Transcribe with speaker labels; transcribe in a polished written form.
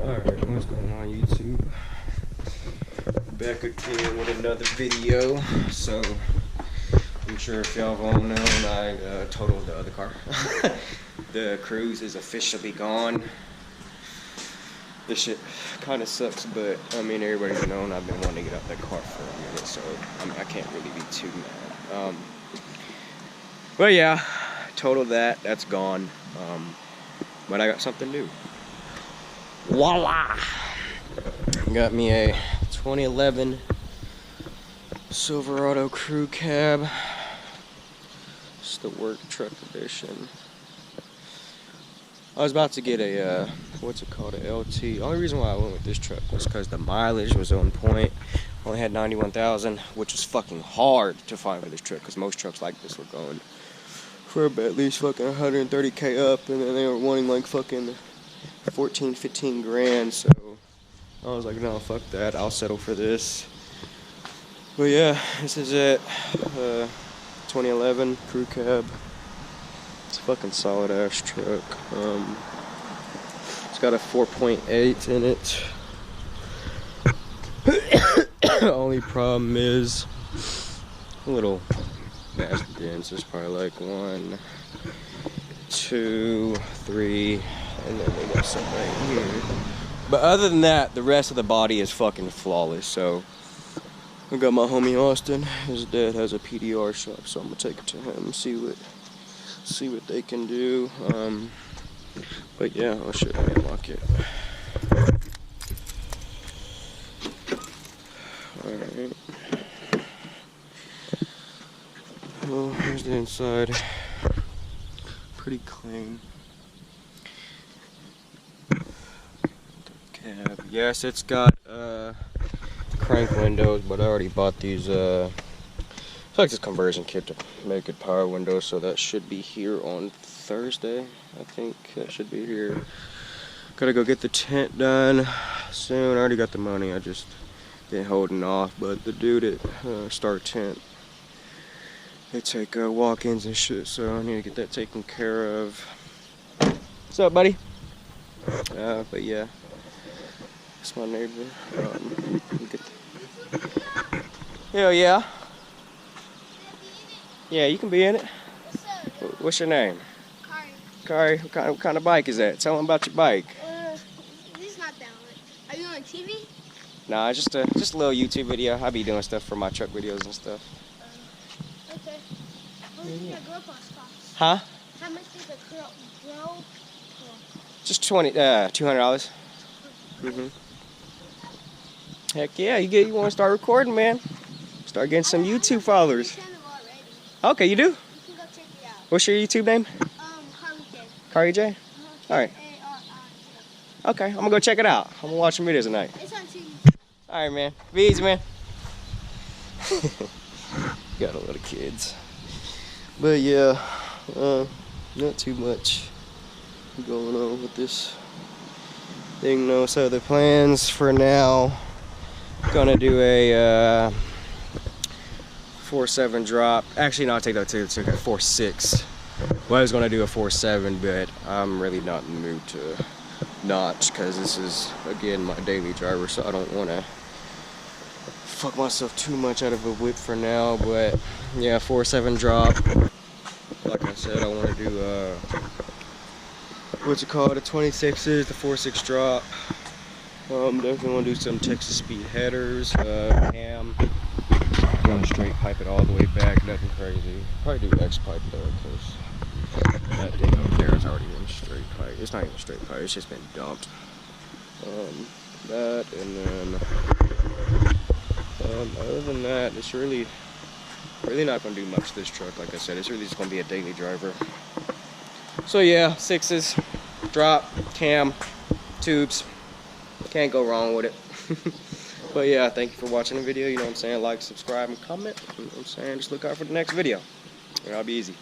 Speaker 1: Alright, what's going on YouTube? Back again with another video. So, I'm sure if y'all all know, I totaled the other car. The Cruise is officially gone. This shit kind of sucks, but I mean, everybody's known I've been wanting to get out that car for a minute, so I mean, I can't really be too mad. But yeah, totaled that. That's gone. But I got something new. Voila! Got me a 2011 Silverado Crew Cab. It's the work truck edition. I was about to get a, what's it called, a LT. The only reason why I went with this truck was because the mileage was on point. Only had 91,000, which was fucking hard to find for this truck, because most trucks like this were going for at least fucking 130K up, and then they were wanting like fucking 14, 15 grand, so I was like, no, fuck that, I'll settle for this. But yeah, this is it. 2011 Crew Cab. It's a fucking solid ass truck. It's got a 4.8 in it. Only problem is a little nasty dents. There's probably like 1, 2, 3, and then we got some right here. But other than that, the rest of the body is fucking flawless. So I got my homie Austin. His dad has a PDR shop, so I'm gonna take it to him and see what they can do. But yeah, I'll show you how to unlock it. Alright. Well, here's the inside. Pretty clean. Cab. Yes, it's got crank windows, but I already bought these. It's like this conversion kit to make it power windows, so that should be here on Thursday. I think that should be here. Gotta go get the tent done soon. I already got the money. I just been holding off. But the dude at Star Tent, they take walk-ins and shit, so I need to get that taken care of. What's up, buddy? But yeah, it's my neighbor. Hell yeah. Yeah, you can be in it. What's your name? Kari. What kind of bike is that? Tell them about your bike.
Speaker 2: This is not that one. Are you on TV?
Speaker 1: Nah, just a little YouTube video. I be doing stuff for my truck videos and stuff.
Speaker 2: Okay. How much is a grill cost?
Speaker 1: Huh?
Speaker 2: How much is a grill cost?
Speaker 1: Just $200. Heck yeah, you want to start recording, man. Start getting some YouTube followers. Okay, you do?
Speaker 2: You can go check it out.
Speaker 1: What's your YouTube name?
Speaker 2: Kari J.
Speaker 1: Kari J? Alright. Okay, I'm gonna go check it out. I'm gonna watch some videos tonight.
Speaker 2: It's on TV.
Speaker 1: Alright, man. Be easy, man. Got a lot of kids. But yeah, not too much going on with this thing. No other plans for now. Gonna do a 4.7 drop. Actually, no, I'll take that too. It's okay, 4.6. Well, I was gonna do a 4.7, but I'm really not in the mood to notch, because this is, again, my daily driver, so I don't want to fuck myself too much out of a whip for now. But yeah, 4.7 drop. Like I said, I want to do what's it called, the 26s, the 4.6 drop. Definitely want to do some Texas speed headers, cam. Going to straight pipe it all the way back, nothing crazy. Probably do X pipe though, because that thing up there is already in straight pipe. It's not even straight pipe, it's just been dumped. That, and then other than that, it's really not going to do much to this truck. Like I said, it's really just going to be a daily driver. So yeah, 6s, drop, cam, tubes. Can't go wrong with it. But yeah, thank you for watching the video. You know what I'm saying? Like, subscribe, and comment. You know what I'm saying? Just look out for the next video. And I'll be easy.